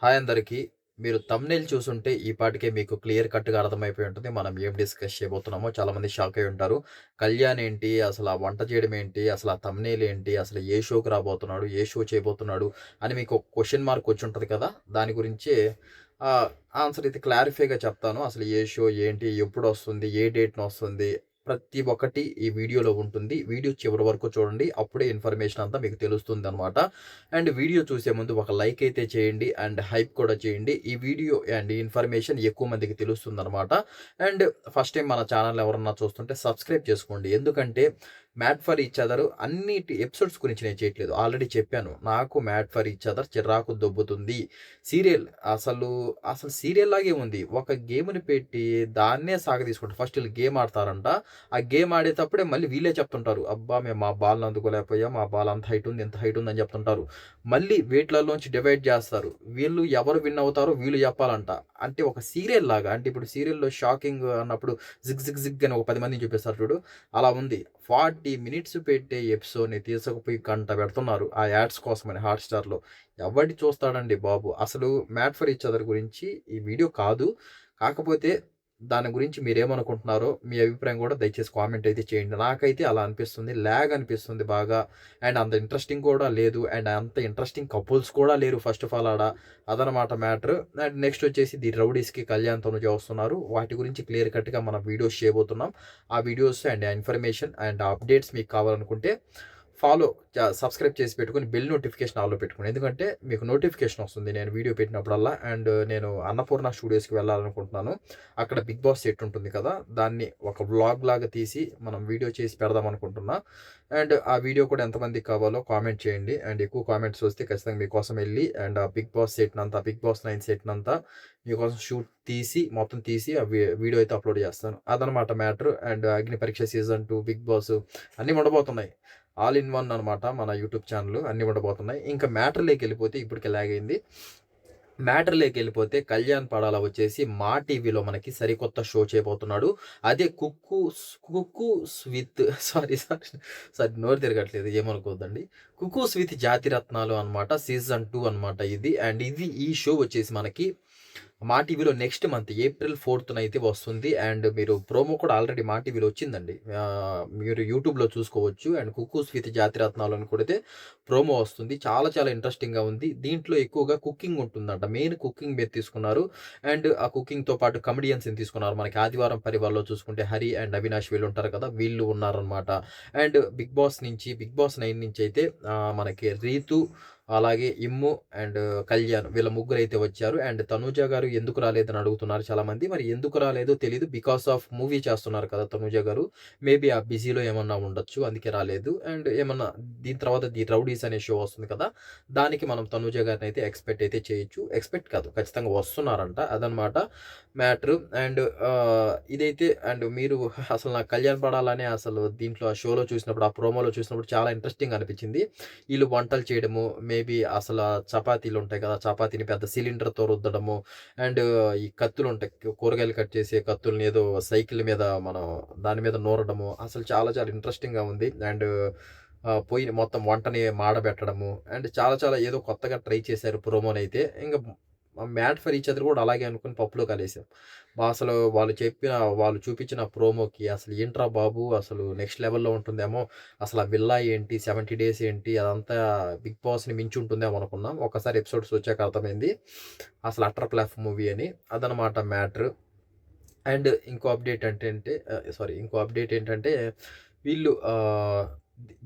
Hi అందరికీ. మీరు thumbnail చూసుంటే ఈ పాటికే మీకు క్లియర్ కట్‌గా అర్థమైపోయి ఉంటుంది. మనం ఏం డిస్కస్ చేయబోతున్నామో. చాలామంది షాక్ అయ్యి ఉంటారు. కళ్యాణ్ ఏంటి? అసలు ఆ వంట చేయడం ఏంటి? అసలు ఆ థంబ్‌నెయిల్ ఏంటి? అసలు ఏ షోకి రాబోతున్నాడు? ఏ షో చేయబోతున్నాడు? అని మీకు ఒక క్వెషన్ మార్క్ వచ్చుంటది కదా! దాని గురించే ఆహ్, ఆన్సర్ అయితే క్లారిఫైగా చెప్తాను. అసలు ఏ షో ఏంటి? ఎప్పుడొస్తుంది? ఏ డేట్‌నొస్తుంది? ప్రతి ఒక్కటి ఈ వీడియోలో ఉంటుంది. వీడియో చివరి వరకు చూడండి. అప్పుడే ఇన్ఫర్మేషన్ అంతా మీకు తెలుస్తుందనమాట. అండ్ వీడియో చూసే ముందు ఒక లైక్ అయితే చేయండి. అండ్ హైప్ కూడా చేయండి. ఈ వీడియో అండ్ ఈ ఇన్ఫర్మేషన్ ఎక్కువ మందికి తెలుస్తుందనమాట. అండ్ ఫస్ట్ టైం మన ఛానల్ ఎవరన్నా చూస్తుంటే సబ్స్క్రైబ్ చేసుకోండి. ఎందుకంటే మ్యాడ్ ఫర్ ఈచ్ అదర్ అన్నిటి ఎపిసోడ్స్ గురించి నేను చేయట్లేదు. ఆల్రెడీ చెప్పాను. నాకు మ్యాడ్ ఫర్ ఈచ్ అదర్ చిరాకు దొబ్బుతుంది. సీరియల్ అసలు, అసలు సీరియల్ లాగే ఉంది. ఒక గేమ్‌ని పెట్టి దాన్నే సాగదీసుకుంటారు. ఫస్ట్ ఈళ్ళు గేమ్ ఆడతారంట. ఆ గేమ్ ఆడేటప్పుడే మళ్ళీ వీళ్ళే చెప్తుంటారు. అబ్బా! మేము మా బాల్‌ని అందుకోలేకపోయాం. మా బాల్ అంత హైట్ ఉంది, ఇంత హైట్ ఉందని చెప్తుంటారు. మళ్ళీ వీట్లలోంచి డివైడ్ జేస్తారు. వీళ్ళు ఎవరు విన్ అవుతారో వీళ్ళు జెప్పాలంట. అంటే ఒక సీరియల్ లాగా. అంటే ఇప్పుడు సీరియల్‌లో షాకింగ్ అన్నప్పుడు జిగ్ జిగ్ జిగ్ అని ఒక 10 మందిని చూపిస్తారు చూడు. అలా ఉంది. 40 మినిట్స్ పెట్టే ఎపిసోడ్‌ని తీసుకుపోయి గంట పెడుతున్నారు. ఆ యాడ్స్ కోసమని హాట్‌స్టార్‌లో. ఎవడు చూస్తాడండి బాబు! అసలు 'మ్యాడ్ ఫర్ ఈచ్ అదర్' గురించి ఈ వీడియో కాదు. కాకపోతే దాని గురించి మీరేమనుకుంటున్నారో మీ అభిప్రాయం గూడా దయచేసి కామెంట్ అయితే చేయండి. నాకైతే అలా అనిపిస్తుంది. లాగ్ అనిపిస్తుంది బాగా. అండ్ అంత ఇంట్రెస్టింగ్ కూడా లేదు. అండ్ అంత ఇంట్రెస్టింగ్ కపుల్స్ కూడా లేరు ఫస్ట్ ఆఫ్ ఆల్ ఆడ. అదనమాట మ్యాటర్. అండ్ నెక్స్ట్ వచ్చేసి 'ది రౌడీస్‌కి' కళ్యాణ్, తనుజ వస్తున్నారు. వాటి గురించి క్లియర్ కట్‌గా మనం వీడియోస్ చేయబోతున్నాం. ఆ వీడియోస్ అండ్ ఆ ఇన్ఫర్మేషన్ అండ్ అప్డేట్స్ మీకు కావాలనుకుంటే ఫాలో సబ్స్క్రైబ్ చేసి పెట్టుకొని బెల్ నోటిఫికేషన్ ఆల్‌లో పెట్టుకోండి. ఎందుకంటే మీకు నోటిఫికేషన్ వస్తుంది నేను వీడియో పెట్టినప్పుడల్లా. అండ్ నేను అన్నపూర్ణ స్టూడియోస్‌కి వెళ్ళాలనుకుంటున్నాను. అక్కడ 'బిగ్ బాస్' సెట్ ఉంటుంది కదా! దాన్ని ఒక వ్లాగ్ లాగా తీసి మనం వీడియో చేసి పెడదాం అనుకుంటున్నా. అండ్ ఆ వీడియో కూడా ఎంతమందికి కావాలో కామెంట్ చేయండి. అండ్ ఎక్కువ కామెంట్స్ వస్తే ఖచ్చితంగా మీకోసం ఎళ్లి అండ్ ఆ 'బిగ్ బాస్' సెట్‌నంతా 'బిగ్ బాస్ 9' సెట్‌నంతా మీకోసం షూట్ తీసి మొత్తం తీసి ఆ వీడియో అయితే అప్‌లోడ్ చేస్తాను. అదనమాట మ్యాటర్. అండ్ 'అగ్ని పరీక్ష సీజన్ 2', 'బిగ్ బాస్' అన్నీ ఉండబోతున్నాయి. ఆల్ ఇన్ వన్ అనమాట మన యూట్యూబ్ ఛానల్ అన్నీ ఉండబోతున్నాయి. ఇంకా మ్యాటర్‌లోకెళ్ళిపోతే ఇప్పటికే లాగ్ అయింది. మ్యాటర్‌లోకెళ్ళిపోతే 'కళ్యాణ్ పడాల' వచ్చేసి మా టీవీలో మనకి సరికొత్త షో చేయబోతున్నాడు. అదే 'కుక్కూస్ విత్' సారీ నోరు తిరగట్లేదు ఏమనుకోవద్దండి. 'కుక్కూస్ విత్ జాతిరత్నాలు' అనమాట. సీజన్ 2 అనమాట ఇది. అండ్ ఈ షో వచ్చేసి మనకి మా టీవీలో నెక్స్ట్ మంత్ ఏప్రిల్ 4థ్‌న అయితే వస్తుంది. అండ్ మీరు ప్రోమో కూడా ఆల్రెడీ మా టీవీలో వచ్చిందండి. మీరు యూట్యూబ్‌లో చూసుకోవచ్చు. అండ్ 'కుక్కూస్ విత్ జాతిరత్నాలు' అని కొడితే ప్రోమో వస్తుంది. చాలా చాలా ఇంట్రెస్టింగ్‌గా ఉంది. దీంట్లో ఎక్కువగా కుకింగ్ ఉంటుందంట. మెయిన్ కుకింగ్ మీద తీసుకున్నారు. అండ్ ఆ కుకింగ్‌తో పాటు కమెడియన్స్‌ని తీసుకున్నారు. మనకి 'ఆదివారం పరివార్‌లో' చూసుకుంటే 'హరి' అండ్ 'అవినాష్' వీళ్ళు ఉంటారు కదా! వీళ్ళు ఉన్నారనమాట. అండ్ 'బిగ్ బాస్ 9' నుంచి అయితే మనకి 'రీతు' అలాగే 'ఇమ్ము' అండ్ 'కళ్యాణ్' వీళ్ళ ముగ్గురైతే వచ్చారు. అండ్ 'తనూజ' గారు ఎందుకు రాలేదని అడుగుతున్నారు చాలామంది. మరి ఎందుకు రాలేదో తెలీదు. బికాస్ ఆఫ్ మూవీ చేస్తున్నారు కదా 'తనూజ' గారు. మేబీ ఆ బిజీలో ఏమన్నా ఉండొచ్చు. అందుకే రాలేదు. అండ్ ఏమన్నా దీని తర్వాత 'ది రౌడీస్' అనే షో వస్తుంది కదా! దానికి మనం 'తనూజ' గారినైతే ఎక్స్‌పెక్ట్ అయితే చేయొచ్చు. ఎక్స్‌పెక్ట్ కాదు ఖచ్చితంగా వస్తున్నారంట. అదనమాట మ్యాటరు. అండ్ ఇదైతే అండ్ మీరు అసలు నాకు 'కళ్యాణ్ పడాలనే' అసలు దీంట్లో ఆ షోలో చూసినప్పుడు, ఆ ప్రోమోలో చూసినప్పుడు చాలా ఇంట్రెస్టింగ్ అనిపించింది. ఈళ్ళు వంటలు చేయడము, మేబీ అసల చపాతీలుంటాయి కదా! చపాతీని పెద్ద సిలిండర్‌తో రుద్దడము, అండ్ ఈ కత్తులుంటాయి. కూరగాయలు కట్ చేసే కత్తుల్ని ఏదో సైకిల్ మీద మనం దాని మీద నూరడము, అసలు చాలా చాలా ఇంట్రెస్టింగ్‌గా ఉంది. అండ్ పొయ్యిని మొత్తం వంటని మాడబెట్టడము, అండ్ చాలా చాలా ఏదో కొత్తగా ట్రై చేశారు ప్రోమోనైతే. ఇంక 'మ్యాడ్ ఫర్ ఈచ్ అదర్' కూడా అలాగే అనుకుని పప్పులో కాలేసాం. అసలు వాళ్ళు చూపించిన ప్రోమోకి అసలు ఏంట్రా బాబు! అసలు నెక్స్ట్ లెవెల్‌లో ఉంటుందేమో, అసలు ఆ విల్లా ఏంటి, 70 డేస్ ఏంటి, అదంతా 'బిగ్ బాస్‌ని' మించి ఉంటుందేమో అనుకున్నాం. ఒక్కసారి ఎపిసోడ్స్ వచ్చాక అర్థమైంది. అసలు అటర్ ఫ్లాప్ మూవీ అని. అదనమాట మ్యాటర్. అండ్ ఇంకో అప్డేట్ ఏంటంటే వీళ్ళు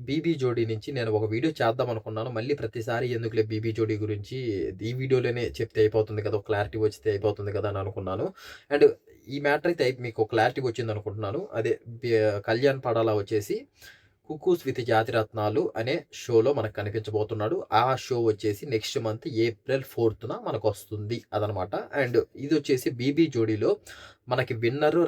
'బీబీ జోడీ' నుంచి నేను ఒక వీడియో చేద్దాం అనుకున్నాను. మళ్ళీ ప్రతిసారి ఎందుకులే 'బీబీ జోడీ' గురించి ఈ వీడియోలోనే చెప్తే అయిపోతుంది కదా! ఒక క్లారిటీ వచ్చితే అయిపోతుంది కదా! అని అనుకున్నాను. అండ్ ఈ మ్యాటర్ అయితే మీకు క్లారిటీ వచ్చిందనుకుంటున్నాను. అదే 'కళ్యాణ్ పడాల' వచ్చేసి 'కుక్కూస్ విత్ జాతిరత్నాలు' అనే షోలో మనకు కనిపించబోతున్నాడు. ఆ షో వచ్చేసి నెక్స్ట్ మంత్ ఏప్రిల్ 4థ్‌న మనకొస్తుంది అదనమాట. అండ్ ఇదొచ్చేసి 'బీబీ జోడీలో' మనకి విన్నర్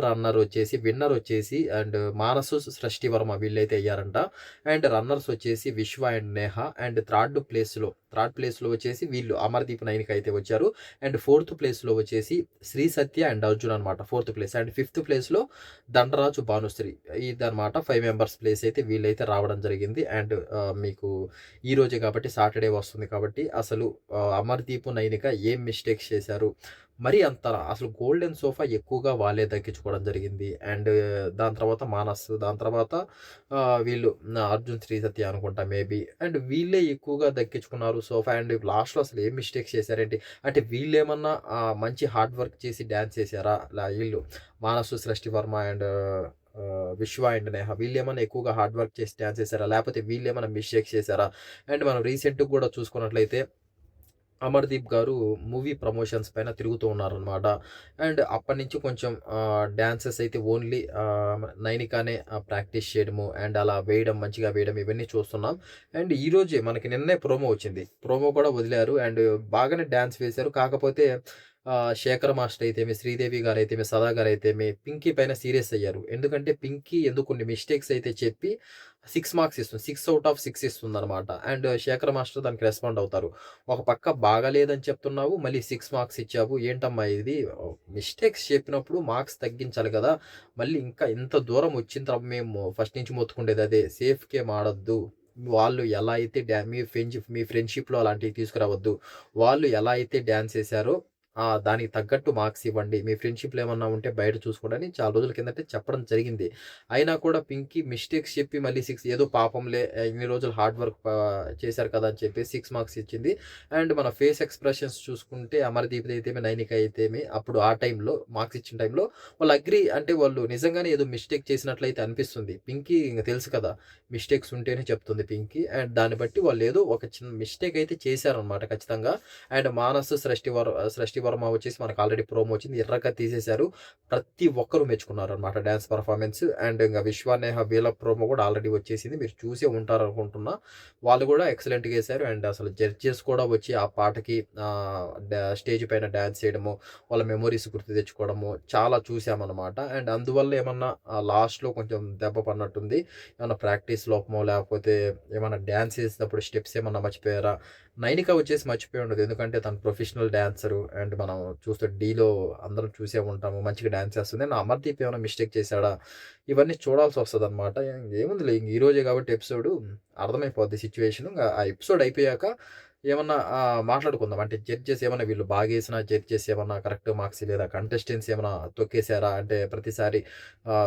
వచ్చేసి అండ్ 'మానసు సృష్టి వర్మ' వీళ్ళైతే అయ్యారంట. అండ్ రన్నర్స్ వచ్చేసి 'విశ్వ' అండ్ 'నేహ'. అండ్ థర్డ్ ప్లేస్‌లో వచ్చేసి వీళ్ళు 'అమర్‌దీప్ నైన్‌కి' అయితే వచ్చారు. అండ్ ఫోర్త్ ప్లేస్‌లో వచ్చేసి 'శ్రీ సత్య' అండ్ 'అర్జున్' అనమాట ఫోర్త్ ప్లేస్. అండ్ ఫిఫ్త్ ప్లేస్‌లో 'దండరాజు భానుశ్రీ' ఇదనమాట 5 మెంబర్స్ ప్లేస్ అయితే వీళ్ళైతే వీళ్ళైతే రావడం జరిగింది. అండ్ మీకు ఈరోజే కాబట్టి సాటర్‌డే వస్తుంది కాబట్టి అసలు అమర్‌దీప్, నైనిక ఏం మిస్టేక్స్ చేశారు? మరీ అంత అసలు గోల్డెన్ సోఫా ఎక్కువగా వాళ్ళే దక్కించుకోవడం జరిగింది. అండ్ దాని తర్వాత మానస్, దాని తర్వాత వీళ్ళు అర్జున్, శ్రీ సత్య అనుకుంటా మేబీ. అండ్ వీళ్ళే ఎక్కువగా దక్కించుకున్నారు సోఫా. అండ్ లాస్ట్‌లో అసలు ఏం మిస్టేక్స్ చేశారేంటి? అంటే వీళ్ళేమన్నా మంచి హార్డ్ వర్క్ చేసి డాన్స్ చేశారా? ఈళ్ళు మానసు, సృష్టి వర్మ అండ్ విశ్వ అండ్ నేహ వీళ్ళేమన్నా ఎక్కువగా హార్డ్ వర్క్ చేసి డాన్స్ చేశారా? లేపోతే వీళ్ళేమన్నా మిస్టేక్స్ చేశారా? అండ్ మనం రీసెంట్‌గా కూడా చూసుకున్నట్లయితే అమర్‌దీప్ గారు మూవీ ప్రమోషన్స్ పైన తిరుగుతూ ఉన్నారనమాట. అండ్ అప్పటినుంచి కొంచెం డాన్సెస్ అయితే ఓన్లీ నైనికానే ప్రాక్టీస్ చేయడము అండ్ అలా వేయడం, మంచిగా వేయడం ఇవన్నీ చూస్తున్నాం. అండ్ ఈరోజే మనకి నిన్నే ప్రోమో వచ్చింది. ప్రోమో కూడా వదిలారు అండ్ బాగానే డాన్స్ వేశారు. కాకపోతే శేఖర్ మాస్టర్ అయితేమి, శ్రీదేవి గారైతేమి, సదా గారైతేమి పింకీ పైన సీరియస్ అయ్యారు. ఎందుకంటే పింకీ ఏదో కొన్ని మిస్టేక్స్ అయితే చెప్పి 6 మార్క్స్ ఇస్తుంది. 6 ఔట్ ఆఫ్ 6 ఇస్తుందనమాట. అండ్ శేఖర్ మాస్టర్ దానికి రెస్పాండ్ అవుతారు. ఒక పక్క బాగాలేదని చెప్తున్నావు, మళ్ళీ 6 మార్క్స్ ఇచ్చావు. ఏంటమ్మా ఇది? మిస్టేక్స్ చెప్పినప్పుడు మార్క్స్ తగ్గించాలి కదా! మళ్ళీ ఇంకా ఇంత దూరం వచ్చిన తర్వాత మేము ఫస్ట్ నుంచి మొత్తుకుండేది అదే. సేఫ్ గేమ్ ఆడొద్దు. వాళ్ళు ఎలా అయితే మీ ఫ్రెండ్‌షిప్‌లో అలాంటివి తీసుకురావద్దు. వాళ్ళు ఎలా అయితే డాన్స్ ఏసారో దానికి తగ్గట్టు మార్క్స్ ఇవ్వండి. మీ ఫ్రెండ్‌షిప్‌లో ఏమన్నా ఉంటే బయట చూసుకోండి అని చాలా రోజుల కిందటే చెప్పడం జరిగింది. అయినా కూడా పింకీ మిస్టేక్స్ చెప్పి మళ్ళీ 6 ఏదో పాపంలే ఇన్ని రోజులు హార్డ్ వర్క్ చేశారు కదా! అని చెప్పేసి 6 మార్క్స్ ఇచ్చింది. అండ్ మన ఫేస్ ఎక్స్‌ప్రెషన్స్ చూసుకుంటే అమర్‌దీప్‌ది అయితేమి, నైనిక అయితేమి అప్పుడు ఆ టైంలో మార్క్స్ ఇచ్చిన టైంలో వాళ్ళు అగ్రీ అంటే వాళ్ళు నిజంగానే ఏదో మిస్టేక్ చేసినట్లయితే అనిపిస్తుంది. పింకీ ఇంక తెలుసు కదా! మిస్టేక్స్ ఉంటేనే చెప్తుంది పింకీ. అండ్ దాన్ని బట్టి వాళ్ళు ఏదో ఒక చిన్న మిస్టేక్ అయితే చేశారనమాట ఖచ్చితంగా. అండ్ మానస్, సృష్టి వర్మ వచ్చేసి మనకు ఆల్రెడీ ప్రోమో వచ్చింది. ఎర్రగా తీసేశారు. ప్రతి ఒక్కరు మెచ్చుకున్నారనమాట డాన్స్ పర్ఫార్మెన్స్. అండ్ ఇంగ విశ్వ, నేహ వీళ్ళ ప్రోమో కూడా ఆల్రెడీ వచ్చేసింది. మీరు చూసే ఉంటారనుకుంటున్నా. వాళ్ళు కూడా ఎక్సలెంట్‌గా ఏశారు. అండ్ అసలు జడ్జెస్ కూడా వచ్చి ఆ పాటకి స్టేజ్ పైన డాన్స్ చేయడము, వాళ్ళ మెమోరీస్ గుర్తు తెచ్చుకోవడము చాలా చూసామనమాట. అండ్ అందువల్ల ఏమన్నా లాస్ట్‌లో కొంచెం దెబ్బ పడినట్టుంది. ఏమన్నా ప్రాక్టీస్ లోపమో లేకపోతే ఏమన్నా డాన్స్ ఏసేటప్పుడు స్టెప్స్ ఏమన్నా మర్చిపోయారా? నైనిక వచ్చేసి మర్చిపోయి ఉండదు. ఎందుకంటే తను ప్రొఫెషనల్ డాన్సరు. అండ్ మనం చూస్తే 'ఢీలో' అందరం చూసే ఉంటాము. మంచిగా డాన్స్ చేస్తుంది. అండ్ అమర్‌దీప్ ఏమైనా మిస్టేక్ చేశాడా? ఇవన్నీ చూడాల్సొస్తదనమాట. ఏముందిలే ఈరోజే కాబట్టి ఎపిసోడు అర్థమైపోద్ది సిట్యుయేషను. ఆ ఎపిసోడ్ అయిపోయాక ఏమన్నా మాట్లాడుకుందాం. అంటే జడ్జెస్ ఏమన్నా వీళ్ళు బాగేసినా జడ్జెస్ ఏమన్నా కరెక్ట్ మార్క్స్ లేదా కంటెస్టెంట్స్ ఏమన్నా తొక్కేసారా? అంటే ప్రతిసారి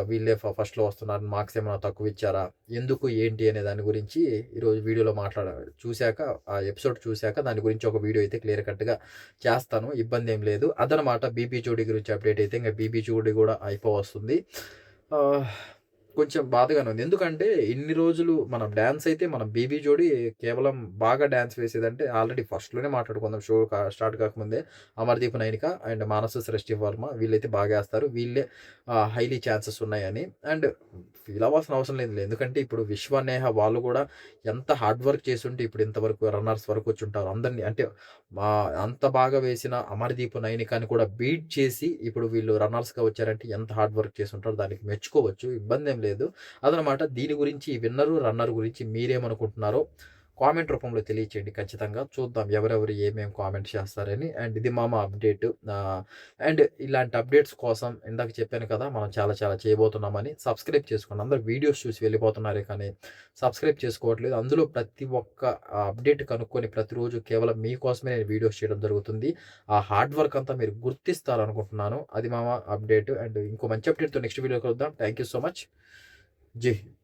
వీళ్ళే ఫస్ట్‌లో వస్తున్నారు. మార్క్స్ ఏమన్నా తక్కువిచ్చారా? ఎందుకు? ఏంటి? అనే దాని గురించి ఈరోజు వీడియోలో చూసాక ఆ ఎపిసోడ్ చూసాక దాని గురించి ఒక వీడియో అయితే క్లియర్ కట్‌గా చేస్తాను. ఇబ్బందేం లేదు. అదనమాట బీబీ జోడీ గురించి అప్డేట్ అయితే. ఇంక బీబీ జోడీ కూడా అయిపోవస్తుంది. ఆహ్, కొంచెం బాధగానే ఉంది. ఎందుకంటే ఇన్ని రోజులు మనం డాన్స్ అయితే మనం 'బీబీ జోడీ' కేవలం బాగా డాన్స్ వేసేదంటే ఆల్రెడీ ఫస్ట్‌లోనే మాట్లాడుకుందాం షో స్టార్ట్ కాకముందే 'అమర్‌దీప్ నైనిక' అండ్ 'మానస సృష్టి వర్మ' వీళ్ళైతే బాగా ఏస్తారు. వీళ్ళే హైలీ ఛాన్సెస్ ఉన్నాయని. అండ్ ఫీల్ అవ్వాల్సిన అవసరం లేదులే. ఎందుకంటే ఇప్పుడు 'విశ్వ', 'నేహ' వాళ్ళు కూడా ఎంత హార్డ్ వర్క్ చేసుంటే ఇప్పుడు ఇంతవరకు రన్నర్స్ వరకు వచ్చుంటారు. అందరిని అంటే మా అంత బాగా వేసిన 'అమర్‌దీప్ నైనికాని' కూడా బీట్ చేసి ఇప్పుడు వీళ్ళు రన్నర్స్‌గా వచ్చారంటే ఎంత హార్డ్ వర్క్ చేసుంటారో దానికి మెచ్చుకోవచ్చు. ఇబ్బందేం లేదు. అదనమాట దీని గురించి విన్నరు, రన్నర్ గురించి మీరేమనుకుంటున్నారో కామెంట్ రూపంలో తెలియచేయండి ఖచ్చితంగా. చూద్దాం ఎవరెవరు ఏమేం కామెంట్ చేస్తారని. అండ్ ఇది మా అప్డేట్. అండ్ ఇలాంటి అప్డేట్స్ కోసం ఇందాక చెప్పాను కదా! మనం చాలా చాలా చేయబోతున్నామని. సబ్స్క్రైబ్ చేసుకోండి. అందరూ వీడియోస్ చూసి వెళ్ళిపోతున్నారే కానీ సబ్స్క్రైబ్ చేసుకోవట్లేదు. అందులో ప్రతి ఒక్క అప్డేట్ కనుక్కొని ప్రతిరోజు కేవలం మీకోసమే నేను వీడియోస్ చేయడం జరుగుతుంది. ఆ హార్డ్ వర్క్ అంతా మీరు గుర్తిస్తారనుకుంటున్నాను. అది అప్డేట్. అండ్ ఇంకో మంచి అప్డేట్‌తో నెక్స్ట్ వీడియోలో కలుద్దాం. Thank you so much. జై హింద్.